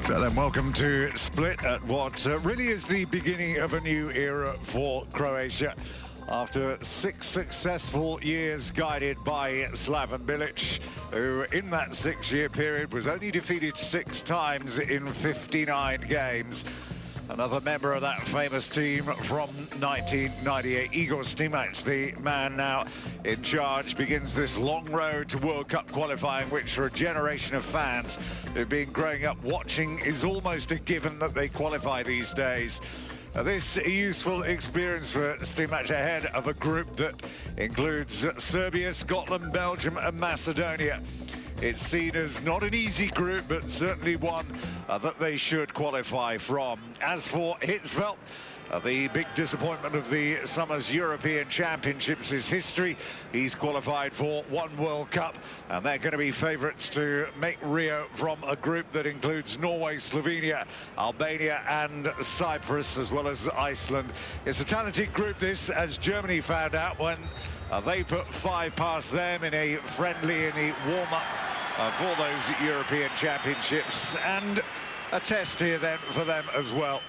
So then, welcome to Split at what really is the beginning of a new era for Croatia. After 6 successful years guided by Slaven Bilic, who in that 6-year period was only defeated 6 times in 59 games. Another member of that famous team from 1998, Igor Stimac, the man now in charge, begins this long road to World Cup qualifying, which for a generation of fans who've been growing up watching is almost a given that they qualify these days. This useful experience for Stimac ahead of a group that includes Serbia, Scotland, Belgium and Macedonia. It's seen as not an easy group, but certainly one that they should qualify from. As for Hitzfeld, the big disappointment of the summer's European Championships is history. He's qualified for 1 World Cup, and they're going to be favourites to make Rio from a group that includes Norway, Slovenia, Albania and Cyprus, as well as Iceland. It's a talented group, this, as Germany found out when they put 5 past them in a friendly in the warm-up for those European Championships, and a test here then for them as well.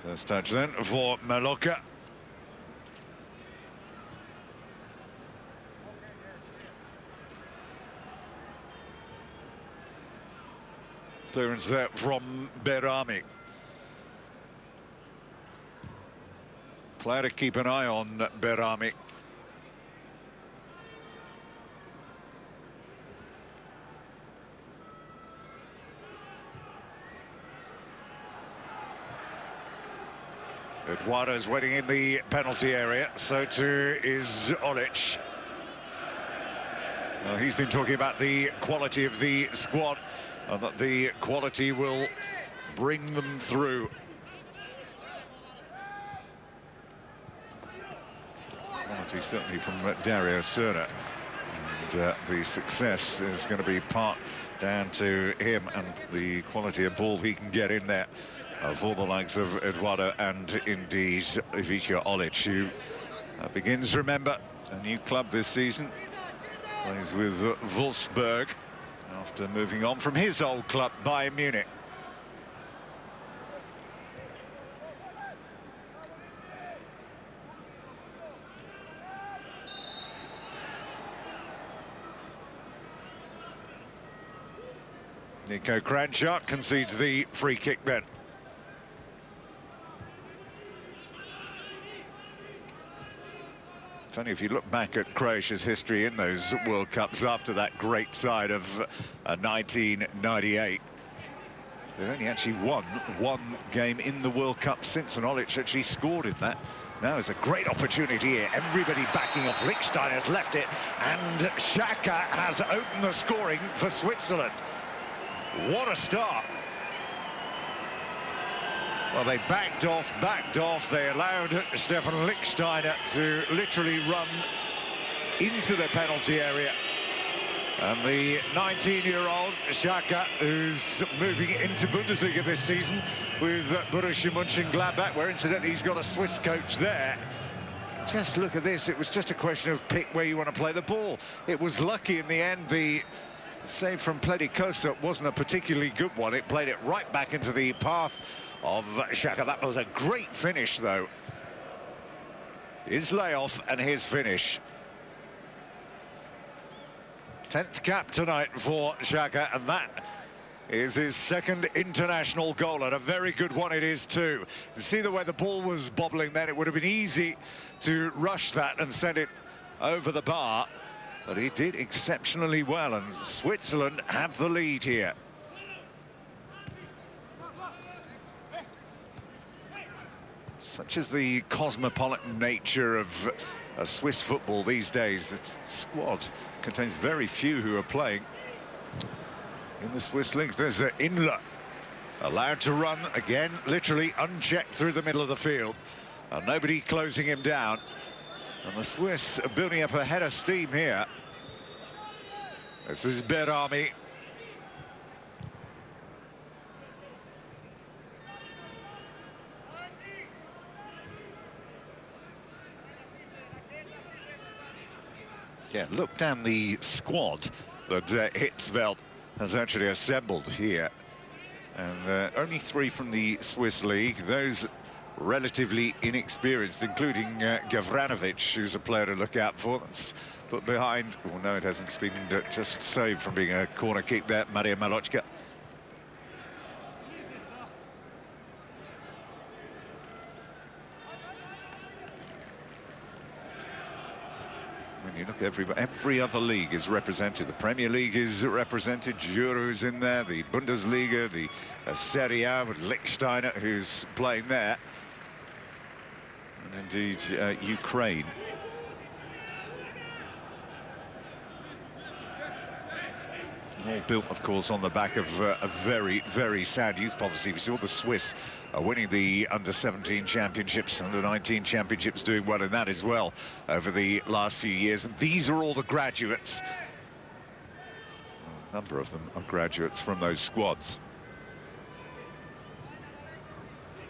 First touch then for Maloka. Clearance there from Berami. Player to keep an eye on, Berami. Eduardo's waiting in the penalty area, so too is Olic. Well, he's been talking about the quality of the squad, and that the quality will bring them through. Quality certainly from Dario Serna, and the success is going to be part down to him and the quality of ball he can get in there for the likes of Eduardo and indeed Ivica Olic, who begins, remember, a new club this season, plays with Wolfsburg after moving on from his old club, Bayern Munich. Nico Kranjčar concedes the free kick then. Funny, if you look back at Croatia's history in those World Cups after that great side of 1998, they've only actually won 1 game in the World Cup since, and Olic actually scored in that. Now is a great opportunity here. Everybody backing off. Lichtsteiner has left it, and Xhaka has opened the scoring for Switzerland. What a start. Well, they backed off. They allowed Stefan Lichtsteiner to literally run into the penalty area. And the 19-year-old Xhaka, who's moving into Bundesliga this season with Borussia Mönchengladbach, where incidentally he's got a Swiss coach there. Just look at this. It was just a question of pick where you want to play the ball. It was lucky in the end. The save from Pledikosa wasn't a particularly good one. It played it right back into the path of Xhaka. That was a great finish, though. His layoff and his finish. 10th cap tonight for Xhaka, and that is his 2nd international goal, and a very good one it is too. You see the way the ball was bobbling then, it would have been easy to rush that and send it over the bar, but he did exceptionally well, and Switzerland have the lead here. Such is the cosmopolitan nature of Swiss football these days. The squad contains very few who are playing in the Swiss leagues. There's Inler, allowed to run again, literally unchecked through the middle of the field, and nobody closing him down. And the Swiss are building up a head of steam here. This is Berami. Yeah, look down the squad that Hitzfeld has actually assembled here. And only 3 from the Swiss league, those relatively inexperienced, including Gavranovic, who's a player to look out for. That's put behind. Oh, no, it hasn't. It's been just saved from being a corner kick there, Maria Malochka. When you look at every other league is represented. The Premier League is represented, Euro's in there, the Bundesliga, the Serie A with Lichtsteiner, who's playing there. And indeed, Ukraine. All built, of course, on the back of a very, very sound youth policy. We saw the Swiss winning the under-17 championships, under-19 championships, doing well in that as well over the last few years. And these are all the graduates. A number of them are graduates from those squads.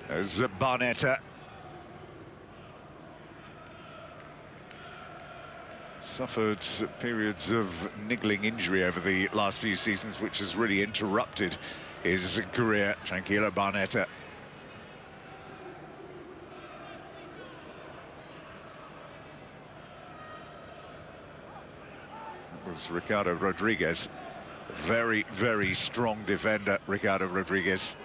There's Barnetta. Suffered periods of niggling injury over the last few seasons, which has really interrupted his career. Tranquillo Barnetta. That was Ricardo Rodriguez. Very, very strong defender, Ricardo Rodriguez.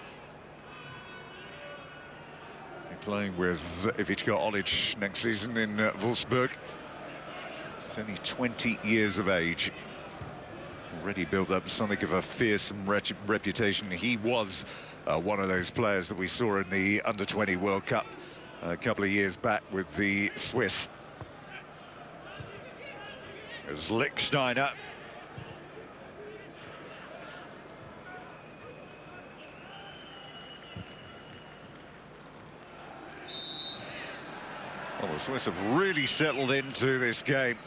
They're playing with Ivica Olic next season in Wolfsburg. He's only 20 years of age. Already built up something of a fearsome reputation. He was one of those players that we saw in the Under-20 World Cup a couple of years back with the Swiss. There's Lichtsteiner. Well, the Swiss have really settled into this game.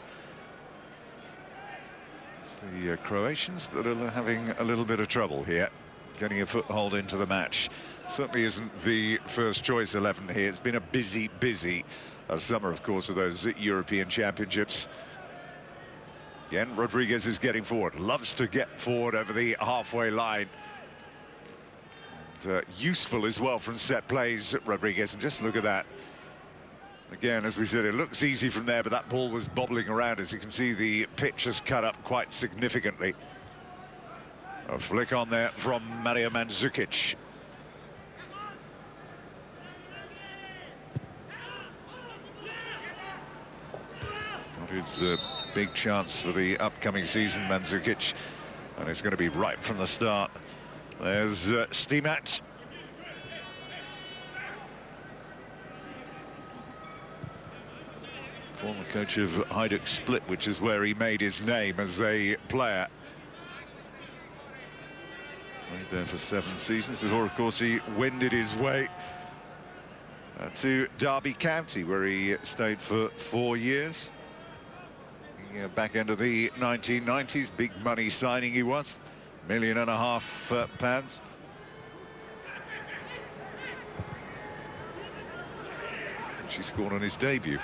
It's the Croatians that are having a little bit of trouble here, getting a foothold into the match. Certainly isn't the first choice 11 here. It's been a busy, busy summer, of course, of those European Championships. Again, Rodriguez is getting forward, loves to get forward over the halfway line. And useful as well from set plays, Rodriguez, and just look at that. Again, as we said, it looks easy from there, but that ball was bobbling around. As you can see, the pitch has cut up quite significantly. A flick on there from Mario Mandzukic. What is a big chance for the upcoming season, Mandzukic, and it's going to be right from the start. There's Stimac. Former coach of Hajduk Split, which is where he made his name as a player. Played there for 7 seasons before, of course, he wended his way to Derby County, where he stayed for 4 years. The back end of the 1990s, big money signing he was, £1.5 million. She scored on his debut.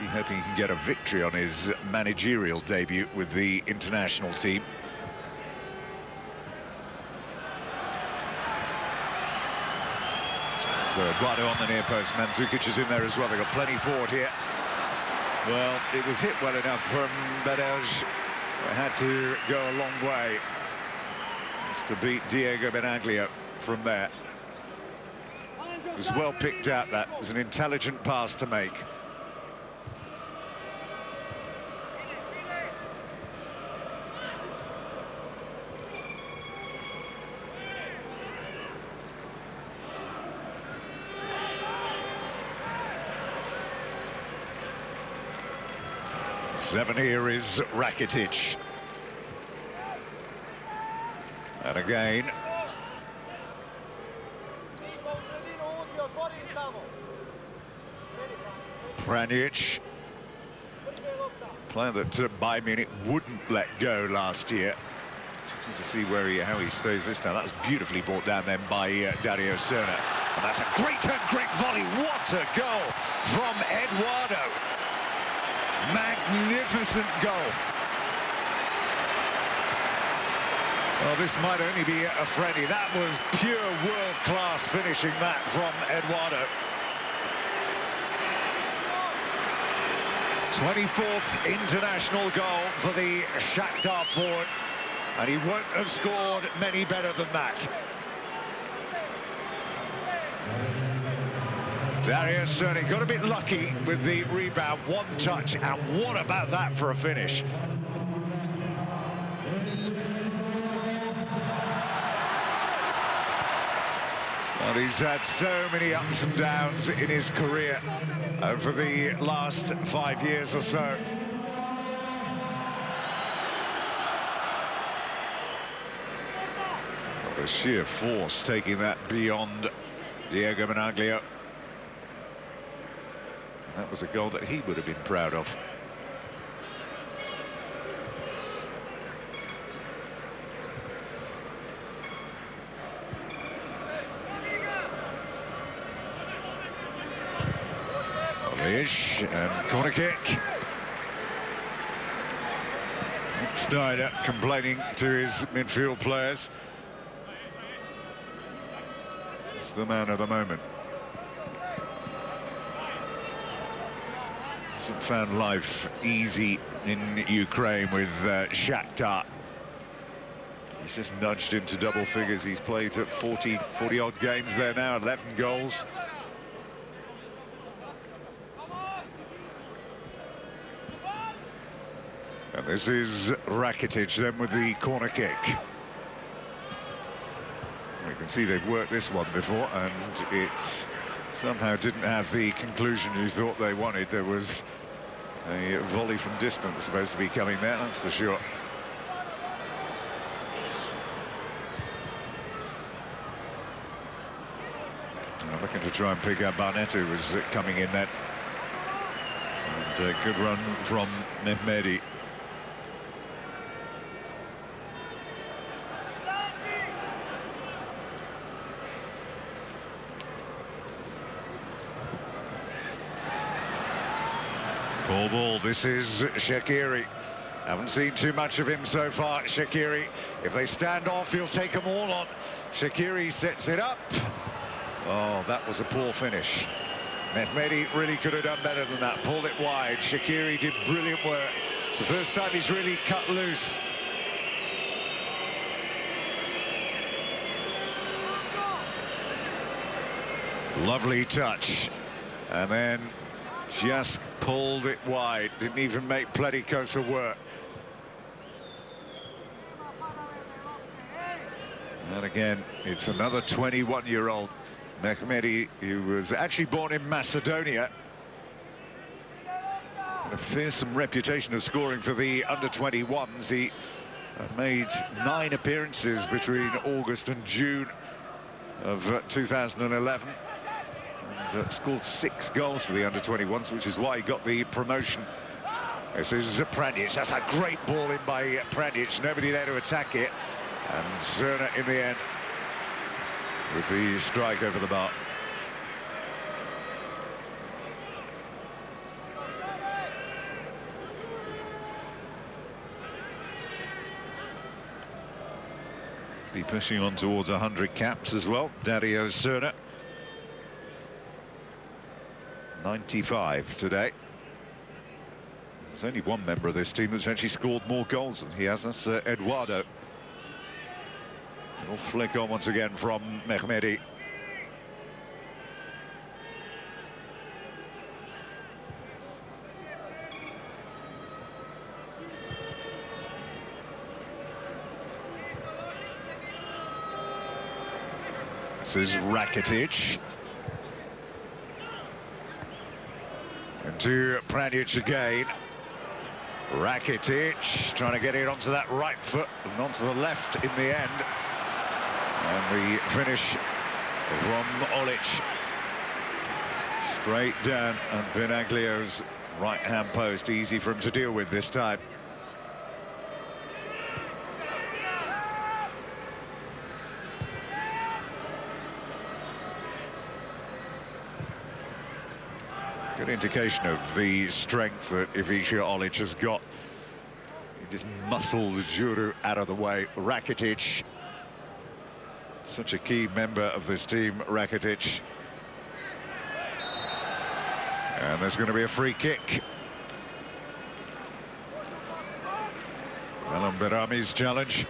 He's hoping he can get a victory on his managerial debut with the international team. So Eduardo on the near post. Mandzukic is in there as well. They've got plenty forward here. Well, it was hit well enough from Berge. It had to go a long way. Just to beat Diego Benaglio from there. It was well picked out, that. It was an intelligent pass to make. Seven here is Rakitic. And again. Pjanic. Player that Bayern Munich wouldn't let go last year. Interesting to see how he stays this time. That was beautifully brought down then by Dario Serna. And that's a great volley. What a goal from Eduardo. Magnificent goal. Well, this might only be a friendly. That was pure world-class finishing that from Eduardo. 24th international goal for the Shakhtar forward, and he won't have scored many better than that. Dario Cerny got a bit lucky with the rebound, one touch, and what about that for a finish? Well, he's had so many ups and downs in his career over the last 5 years or so. Well, the sheer force taking that beyond Diego Benaglio. That was a goal that he would have been proud of. Lish and corner kick. Snyder complaining to his midfield players. He's the man of the moment. Hasn't found life easy in Ukraine with Shakhtar. He's just nudged into double figures. He's played at 40 odd games there now, 11 goals. And this is Rakitic then with the corner kick. You can see they've worked this one before, and it somehow didn't have the conclusion you thought they wanted. There was a volley from distance supposed to be coming there, that's for sure. Now looking to try and pick up Barnett, who was coming in then. And a good run from Mehmedi. Ball ball, this is Shaqiri. Haven't seen too much of him so far, Shaqiri. If they stand off, he'll take them all on. Shaqiri sets it up. Oh, that was a poor finish. Mehmedi really could have done better than that. Pulled it wide. Shaqiri did brilliant work. It's the first time he's really cut loose. Lovely touch. And then just pulled it wide. Didn't even make Pleticosa work. And again, it's another 21-year-old Mehmedi, who was actually born in Macedonia. A fearsome reputation of scoring for the under-21s. He made 9 appearances between August and June of 2011. And scored 6 goals for the under-21s, which is why he got the promotion. This is Pranjic. That's a great ball in by Pranjic. Nobody there to attack it. And Cerna in the end with the strike over the bar. Be pushing on towards 100 caps as well. Dario Cerna. 95 today. There's only one member of this team that's actually scored more goals than he has. That's Eduardo. Little flick on once again from Mehmedi. This is Rakitic. And to Pranjic again. Rakitic trying to get it onto that right foot and onto the left in the end. And the finish from Olic. Straight down on Benaglio's right-hand post. Easy for him to deal with this time. Good indication of the strength that Ivica Olic has got. He just muscled Juru out of the way. Rakitic, such a key member of this team, Rakitic. And there's going to be a free kick. Alan Berami's challenge.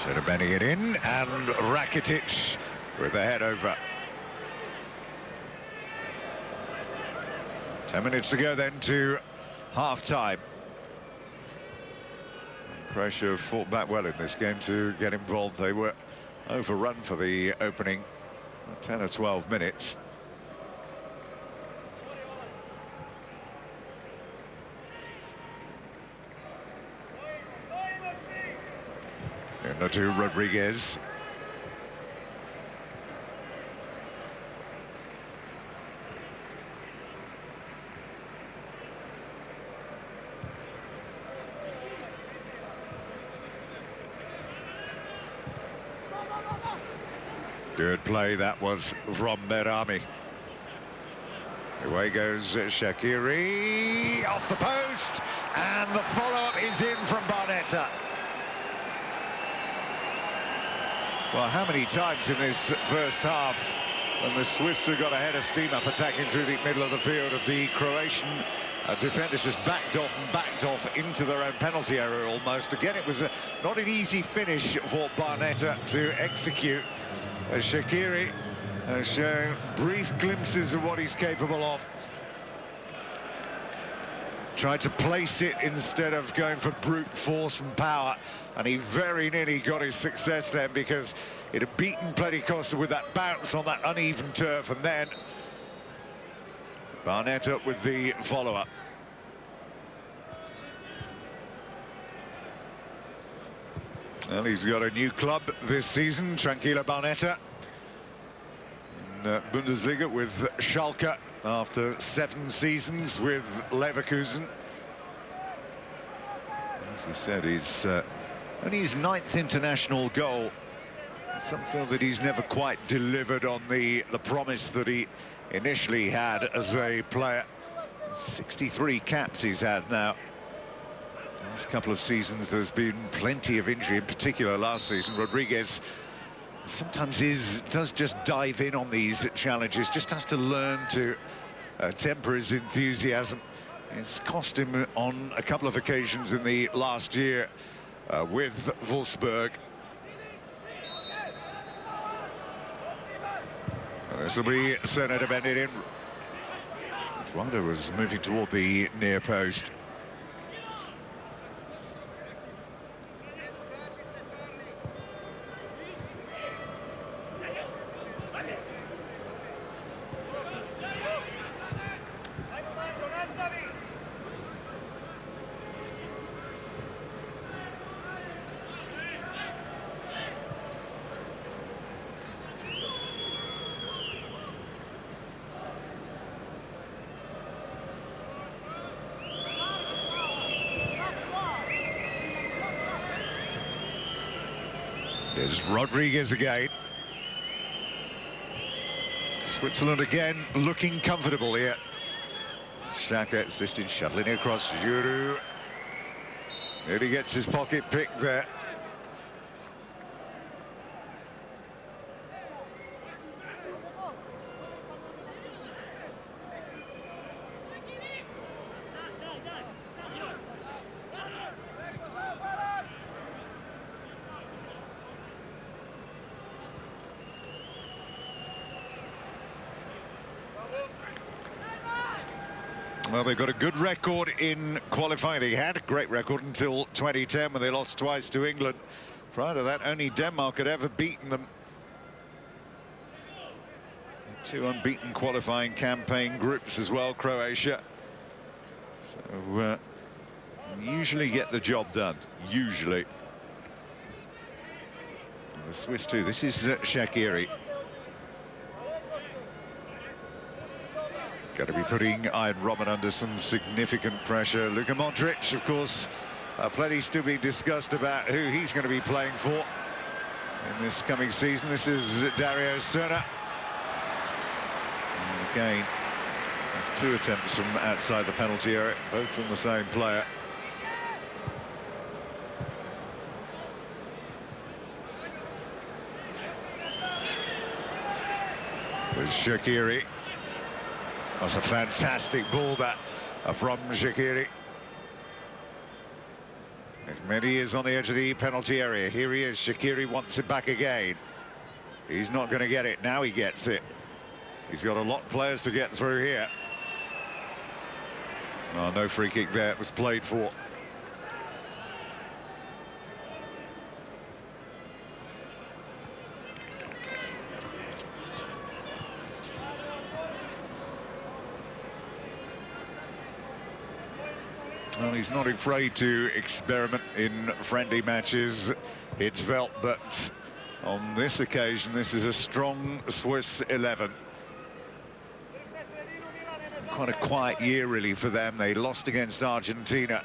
Should have bending it in, and Rakitic with the head over. 10 minutes to go then to half-time. Croatia fought back well in this game to get involved. They were overrun for the opening 10 or 12 minutes. And to Rodriguez. Good play that was from Berami. Away goes Shaqiri, off the post, and the follow-up is in from Barnetta. Well, how many times in this first half when the Swiss have got a head of steam up attacking through the middle of the field of the Croatian defenders just backed off into their own penalty area almost. Again, it was not an easy finish for Barnetta to execute. Shaqiri has shown brief glimpses of what he's capable of. Tried to place it instead of going for brute force and power, and he very nearly got his success then, because it had beaten Costa with that bounce on that uneven turf, and then Barnetta with the follow-up. Well, he's got a new club this season, Tranquilla Barnetta, in Bundesliga with Schalke after 7 seasons with Leverkusen. As we said, he's only his 9th international goal. Some feel that he's never quite delivered on the promise that he initially had as a player. 63 caps he's had now. Last couple of seasons there's been plenty of injury, in particular last season. Rodriguez sometimes does just dive in on these challenges, just has to learn to temper his enthusiasm. It's cost him on a couple of occasions in the last year with Wolfsburg. This will be Serna to bend it in. Eduardo was moving toward the near post. There's Rodriguez again. Switzerland again looking comfortable here. Xhaka assisting, shuttling across. Juru nearly gets his pocket pick there. Well, they've got a good record in qualifying. They had a great record until 2010 when they lost twice to England. Prior to that, only Denmark had ever beaten them. 2 unbeaten qualifying campaign groups as well, Croatia. So, usually get the job done, usually. And the Swiss too. This is Shaqiri. Going to be putting Ian Robben under some significant pressure. Luka Modric, of course, plenty still being discussed about who he's going to be playing for in this coming season. This is Dario Serna. And again, there's two attempts from outside the penalty area, both from the same player. With Shaqiri. That's a fantastic ball that from Shaqiri. Mehdi is on the edge of the penalty area. Here he is. Shaqiri wants it back again. He's not going to get it. Now he gets it. He's got a lot of players to get through here. Oh, no free kick there. It was played for. Well, he's not afraid to experiment in friendly matches, Hitzfeld, but on this occasion, this is a strong Swiss 11. Quite a quiet year, really, for them. They lost against Argentina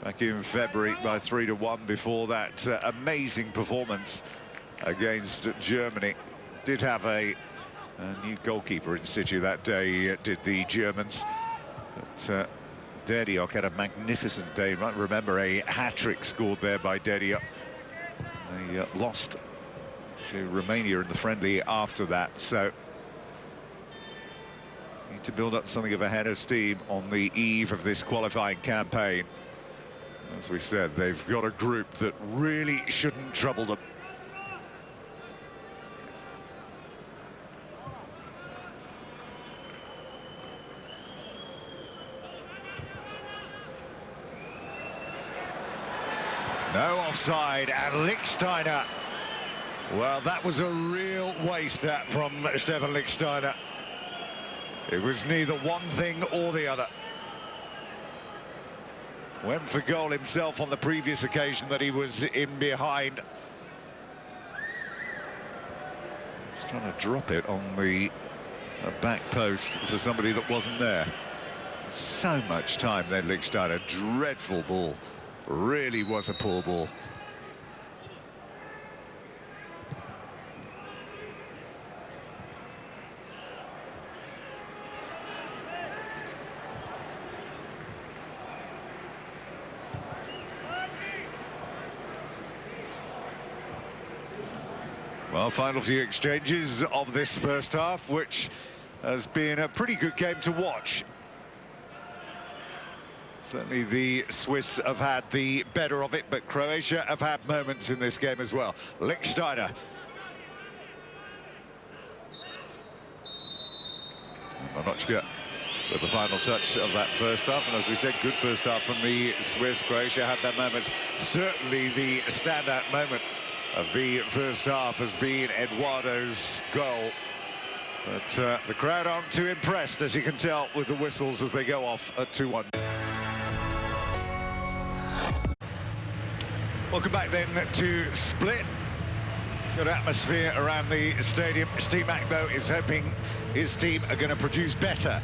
back in February by 3-1. Before that, amazing performance against Germany. Did have a new goalkeeper in situ that day, did the Germans. But Dediok had a magnificent day. You might remember a hat-trick scored there by Dediok. They lost to Romania in the friendly after that, so need to build up something of a head of steam on the eve of this qualifying campaign. As we said, they've got a group that really shouldn't trouble them. No offside, and Lichtsteiner. Well, that was a real waste, that, from Stefan Lichtsteiner. It was neither one thing or the other. Went for goal himself on the previous occasion that he was in behind. Just trying to drop it on the back post for somebody that wasn't there. So much time then, Lichtsteiner. Dreadful ball. Really was a poor ball. Well, final few exchanges of this first half, which has been a pretty good game to watch. Certainly the Swiss have had the better of it, but Croatia have had moments in this game as well. Lichtsteiner. Monochka with the final touch of that first half, and as we said, good first half from the Swiss. Croatia had their moments. Certainly the standout moment of the first half has been Eduardo's goal. But the crowd aren't too impressed, as you can tell, with the whistles as they go off at 2-1. Welcome back then to Split. Good atmosphere around the stadium. Stimac, though, is hoping his team are going to produce better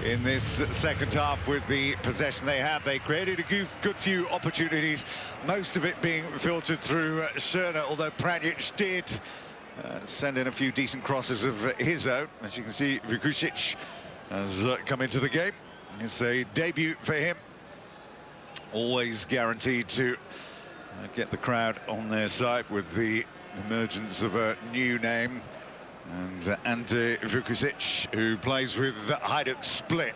in this second half with the possession they have. They created a good few opportunities, most of it being filtered through Serna, although Pranjic did send in a few decent crosses of his own. As you can see, Vukušić has come into the game. It's a debut for him. Always guaranteed to get the crowd on their side with the emergence of a new name, and Ante Vukušić, who plays with Hajduk Split.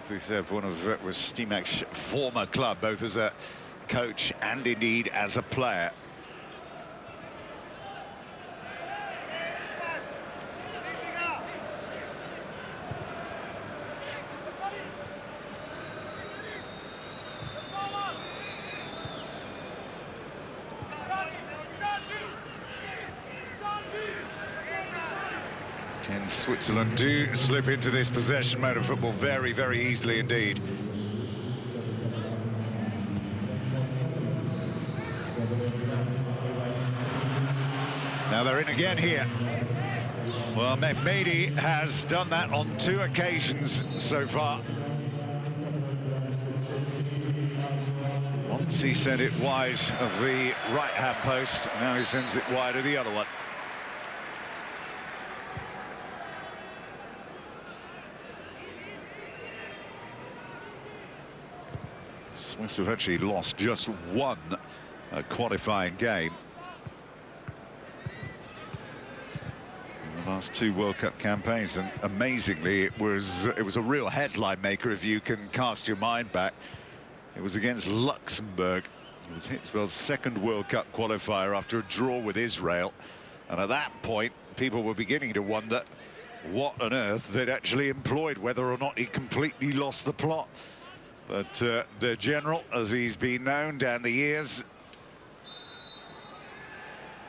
As we said, one of was Stimac's former club, both as a coach and indeed as a player. Can Switzerland do slip into this possession mode of football very, very easily indeed. Now they're in again here. Well, Mehmedi has done that on 2 occasions so far. Once he sent it wide of the right-hand post, now he sends it wide of the other one. Swiss have actually lost just one qualifying game in the last 2 World Cup campaigns, and amazingly it was a real headline maker if you can cast your mind back. It was against Luxembourg. It was Hitzfeld's 2nd World Cup qualifier after a draw with Israel, and at that point people were beginning to wonder what on earth they'd actually employed, whether or not he completely lost the plot. But the general, as he's been known down the years,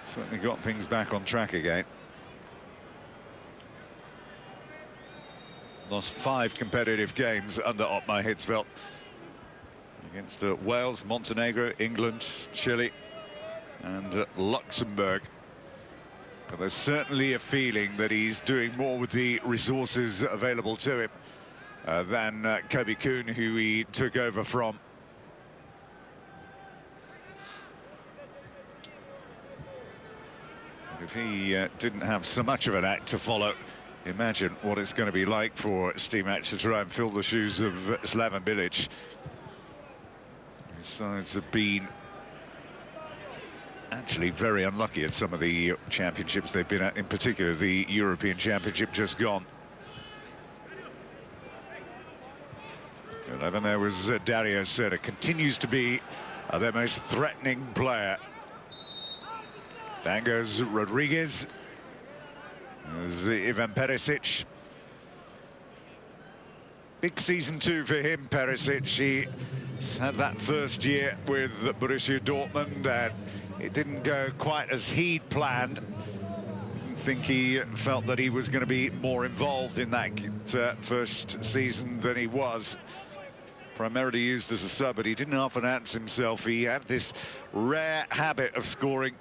certainly got things back on track again. Lost 5 competitive games under Ottmar Hitzfeld against Wales, Montenegro, England, Chile and Luxembourg. But there's certainly a feeling that he's doing more with the resources available to him than Kobe Kuhn, who he took over from. If he didn't have so much of an act to follow, imagine what it's going to be like for Stimac to try and fill the shoes of Slaven Bilic. His sides have been actually very unlucky at some of the championships they've been at, in particular the European Championship just gone. 11 there was Dario Serna, continues to be their most threatening player. Down goes Rodriguez. There's Ivan Perisic. Big season 2 for him, Perisic. He's had that first year with Borussia Dortmund and it didn't go quite as he'd planned. I think he felt that he was going to be more involved in that first season than he was. Primarily used as a sub, but he didn't often answer himself. He had this rare habit of scoring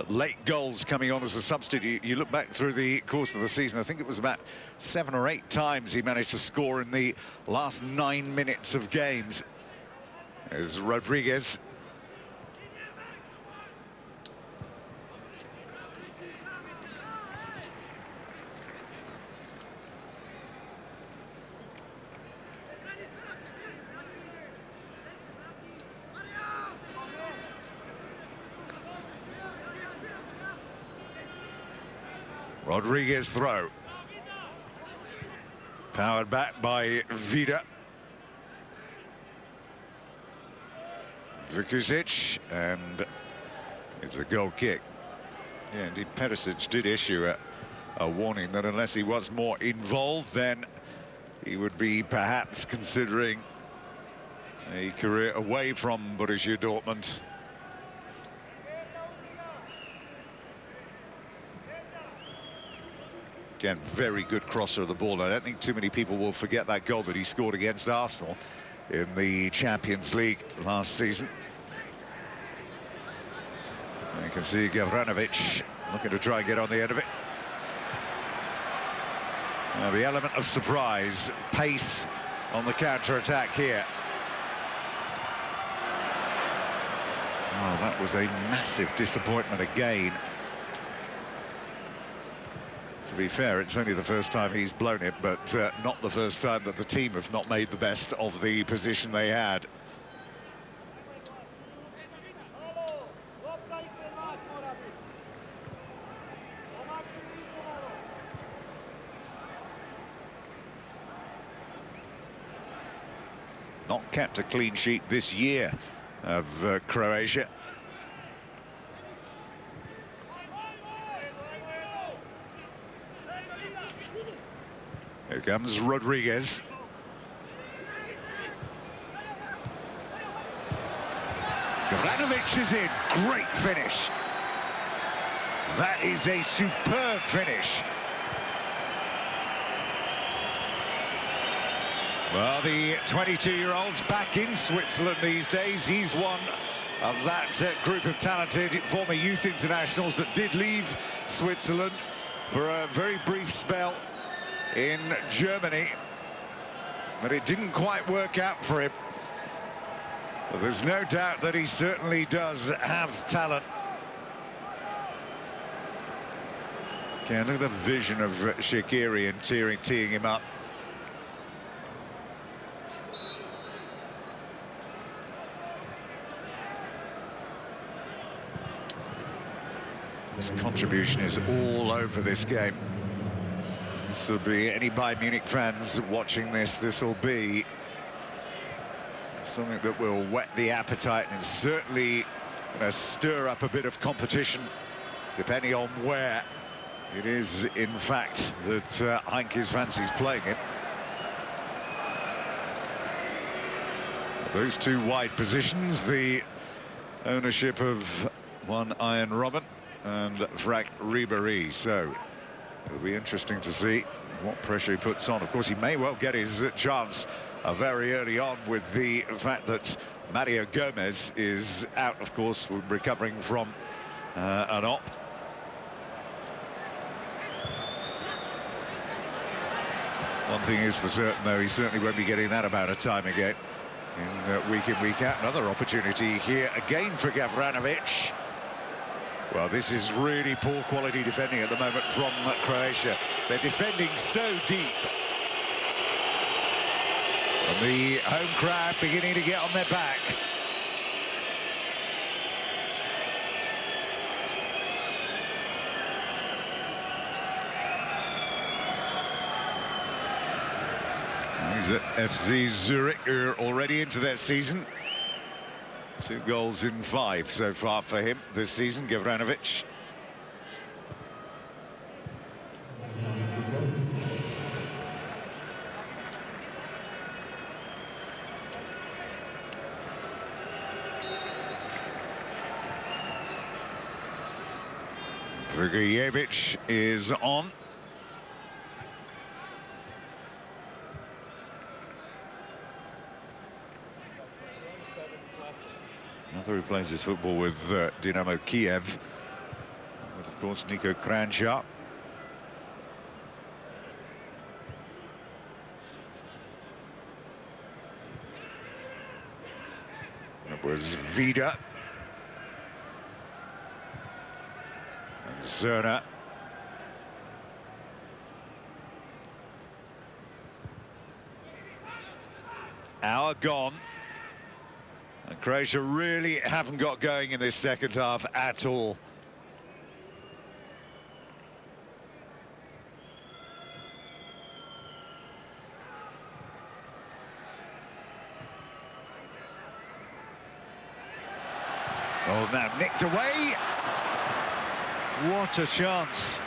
late goals coming on as a substitute. You look back through the course of the season, I think it was about 7 or 8 times he managed to score in the last 9 minutes of games. There's Rodriguez. Rodriguez throw. Powered back by Vida. Vukusic, and it's a goal kick. Yeah, indeed, Perisic did issue a warning that unless he was more involved, then he would be perhaps considering a career away from Borussia Dortmund. Again, very good crosser of the ball. I don't think too many people will forget that goal that he scored against Arsenal in the Champions League last season. And you can see Gavranovic looking to try and get on the end of it. Now, the element of surprise, pace on the counter-attack here. Oh, that was a massive disappointment again. To be fair, it's only the first time he's blown it, but not the first time that the team have not made the best of the position they had. Not kept a clean sheet this year of Croatia. Here comes Rodriguez. Gavranovic is in. Great finish. That is a superb finish. Well, the 22-year-old's back in Switzerland these days. He's one of that group of talented former youth internationals that did leave Switzerland for a very brief spell in Germany, but it didn't quite work out for him. But there's no doubt that he certainly does have talent. Okay, look at the vision of Shaqiri and teeing him up. His contribution is all over this game. This will be, any Bayern Munich fans watching this, this will be something that will whet the appetite and certainly stir up a bit of competition, depending on where it is, in fact, that Heinkes fancies playing it. Those two wide positions, the ownership of one Ian Robben and Frank Ribéry. So it'll be interesting to see what pressure he puts on. Of course, he may well get his chance very early on with the fact that Mario Gomez is out, of course, recovering from an op. One thing is for certain, though, he certainly won't be getting that amount of time again in week out. Another opportunity here again for Gavranovic. Well, this is really poor quality defending at the moment from Croatia. They're defending so deep. And the home crowd beginning to get on their back. He's at FC Zurich, who are already into their season. 2 goals in 5 so far for him this season, Gavranovic. Vukojevic is on. Another who plays his football with Dynamo Kiev. With, of course, Niko Kranjčar. It was Vida. And Zerna. Hour gone. And Croatia really haven't got going in this second half at all. Oh, now nicked away. What a chance.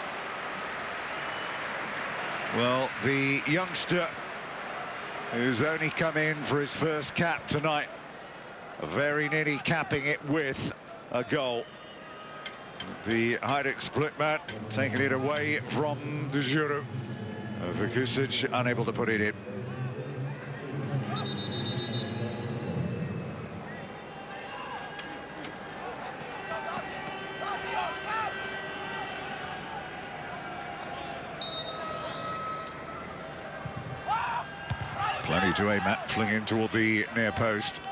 Well, the youngster who's only come in for his first cap tonight, very nearly capping it with a goal. The Hajduk split man taking it away from De Jure. Vukusic unable to put it in. Plenty to aim at, flinging toward the near post.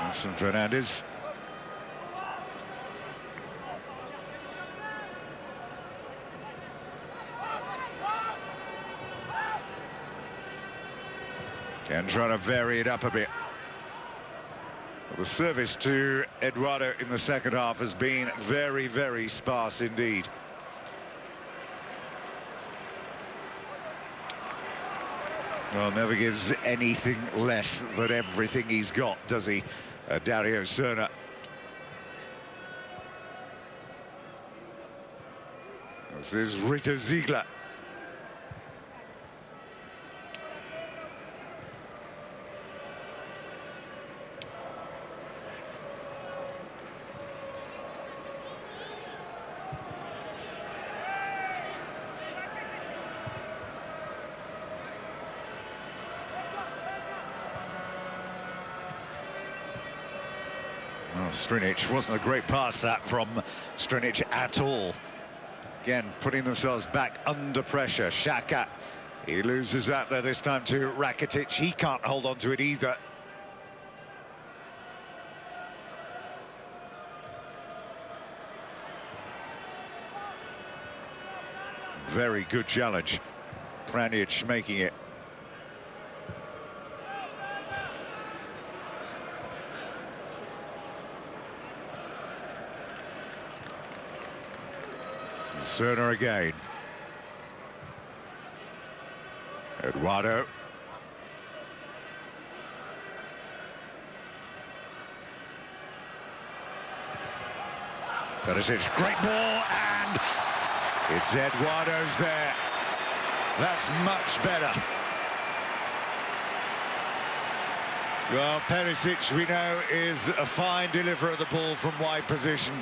Nelson Fernandez. Can try to vary it up a bit. Well, the service to Eduardo in the second half has been very, very sparse indeed. Well, never gives anything less than everything he's got, does he? Dario Serna. This is Rita Ziegler. Strinic, wasn't a great pass that from Strinic at all. Again, putting themselves back under pressure. Xhaka, he loses that there this time to Rakitic. He can't hold on to it either. Very good challenge. Pjanic making it. Cerner again. Eduardo. Perisic, great ball, and it's Eduardo's there. That's much better. Well, Perisic, we know, is a fine deliverer of the ball from wide position.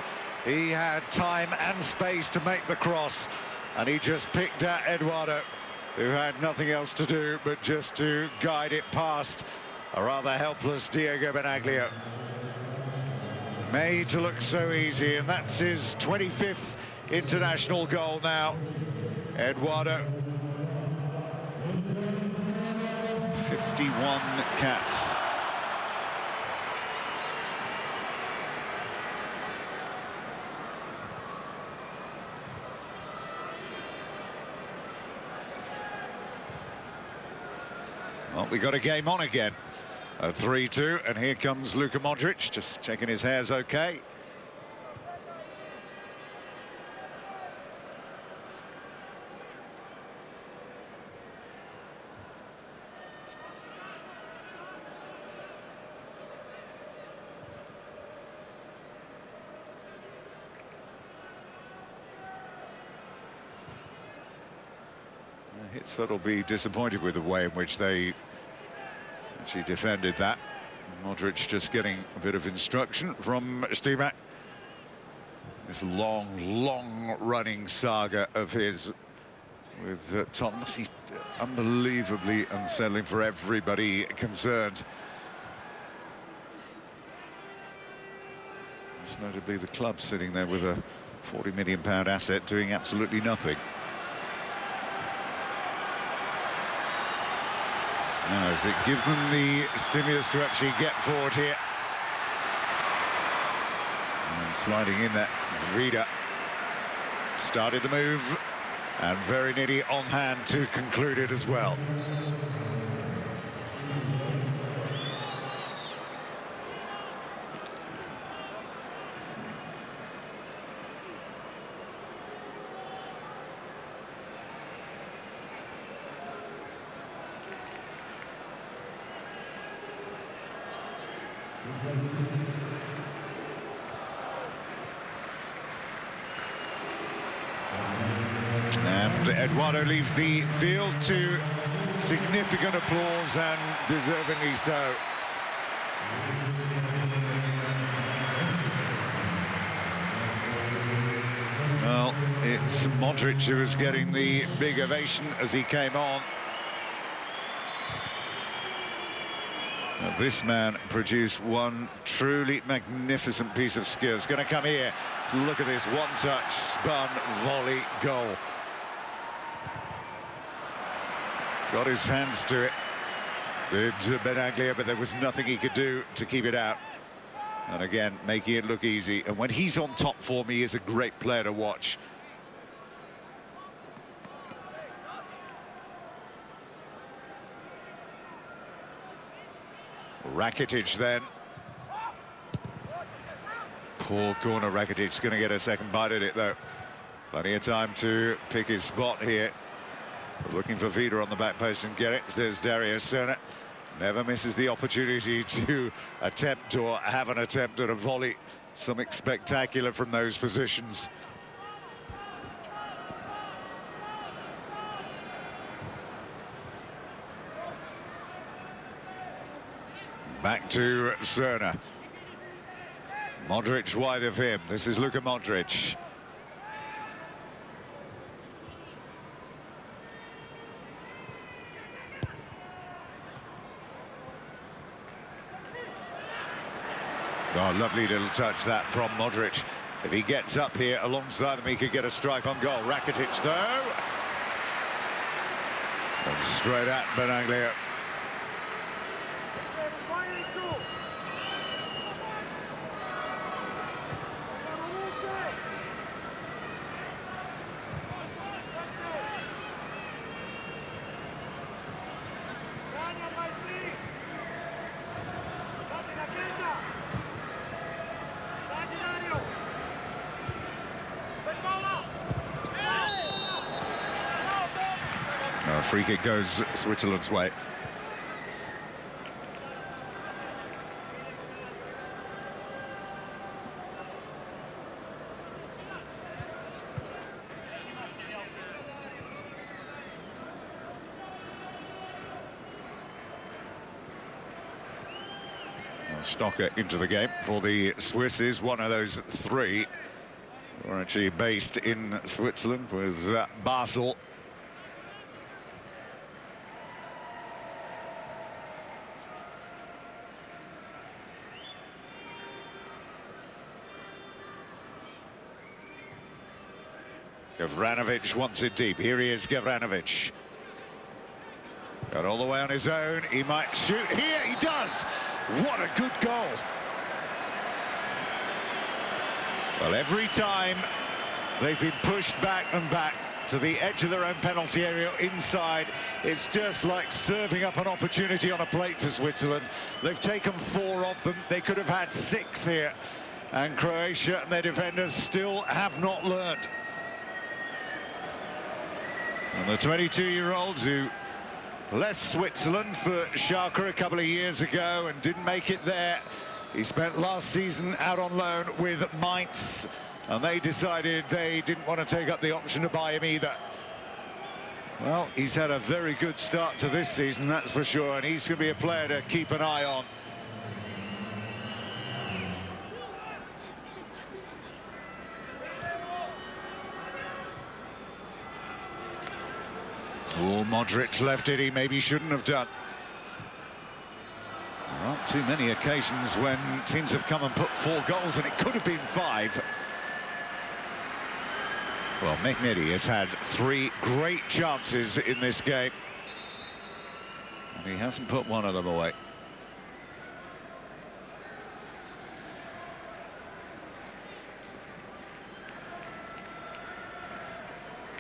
He had time and space to make the cross, and he just picked out Eduardo, who had nothing else to do but just to guide it past a rather helpless Diego Benaglio. Made to look so easy, and that's his 25th international goal now. Eduardo. 51 caps. Well, we got a game on again. A 3-2, and here comes Luka Modric, just checking his hair's okay. Hitsford will be disappointed with the way in which they actually defended that. Modric just getting a bit of instruction from Stimac. This long running saga of his with Tottenham. He's unbelievably unsettling for everybody concerned. Most notably the club sitting there with a £40 million asset doing absolutely nothing. Now, as it gives them the stimulus to actually get forward here. And sliding in that Vida started the move, and very nearly on hand to conclude it as well. And Eduardo leaves the field to significant applause, and deservingly so. Well, it's Modric who was getting the big ovation as he came on. Now, this man produced one truly magnificent piece of skill. It's going to come here. So look at this one-touch, spun, volley, goal. Got his hands to it. Did Benaglio, but there was nothing he could do to keep it out. And again, making it look easy. And when he's on top form, he is a great player to watch. Rakitic then. Poor corner. Rakitic's going to get a second bite at it, though. Plenty of time to pick his spot here. Looking for Vida on the back post and get it. There's Dario Cerner. Never misses the opportunity to attempt or have an attempt at a volley. Something spectacular from those positions. Back to Cerner. Modric wide of him. This is Luka Modric. Oh, lovely little touch that from Modric. If he gets up here alongside them, he could get a strike on goal. Rakitic, though. And straight at Benanglia. Free kick goes Switzerland's way. Stocker into the game for the Swiss is one of those three who are actually based in Switzerland with Basel. Gavranovic wants it deep. Here he is, Gavranovic. Got all the way on his own. He might shoot. Here he does. What a good goal. Well, every time they've been pushed back and back to the edge of their own penalty area inside, it's just like serving up an opportunity on a plate to Switzerland. They've taken 4 of them. They could have had 6 here. And Croatia and their defenders still have not learnt. And the 22-year-olds who left Switzerland for Schalke a couple of years ago and didn't make it there. He spent last season out on loan with Mainz, and they decided they didn't want to take up the option to buy him either. Well, he's had a very good start to this season, that's for sure, and he's going to be a player to keep an eye on. Oh, Modric left it, he maybe shouldn't have done. There aren't too many occasions when teams have come and put 4 goals, and it could have been 5. Well, Mehmedi has had 3 great chances in this game, and he hasn't put one of them away.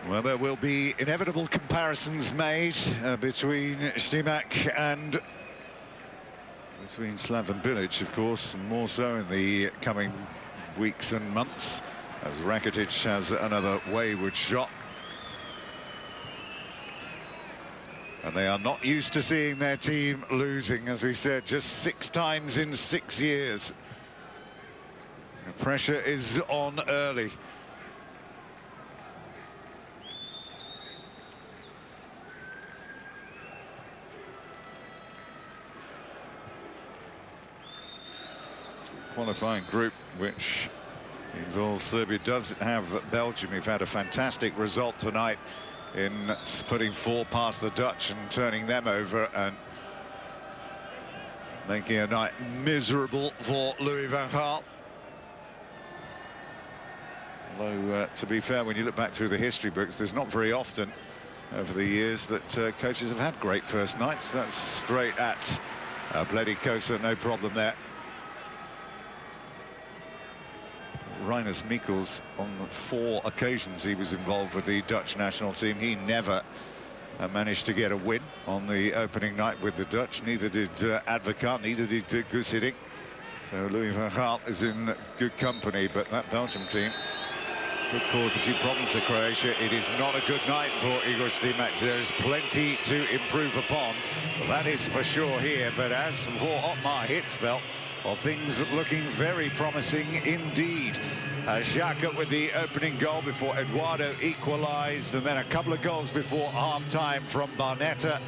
Well, there will be inevitable comparisons made between Stimac and between Slaven Bilic, of course, and more so in the coming weeks and months, as Rakitic has another wayward shot. And they are not used to seeing their team losing, as we said, just 6 times in 6 years. The pressure is on early. Qualifying group which involves Serbia does have Belgium, who've had a fantastic result tonight in putting 4 past the Dutch and turning them over and making a night miserable for Louis van Gaal. Although, to be fair, when you look back through the history books, there's not very often over the years that coaches have had great first nights. That's straight at Bledikosa, no problem there. Rinus Michels, on 4 occasions he was involved with the Dutch national team. He never managed to get a win on the opening night with the Dutch. Neither did Advocaat, neither did Guus Hiddink. So Louis van Gaal is in good company, but that Belgium team could cause a few problems for Croatia. It is not a good night for Igor Stimac. There's plenty to improve upon, that is for sure here. But as for Otmar Hitzfeld, well, things looking very promising indeed. Xhaka with the opening goal before Eduardo equalised, and then a couple of goals before half-time from Barnetta.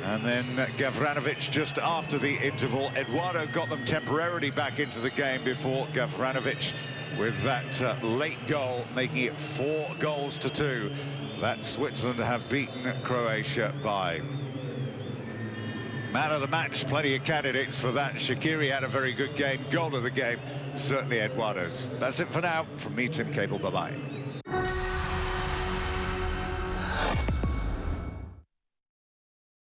And then Gavranovic just after the interval. Eduardo got them temporarily back into the game before Gavranovic with that late goal, making it 4 goals to 2 that Switzerland have beaten Croatia by. Man of the match, plenty of candidates for that. Shaqiri had a very good game. Goal of the game, certainly Eduardo's. That's it for now. From me, Tim Cable, bye-bye.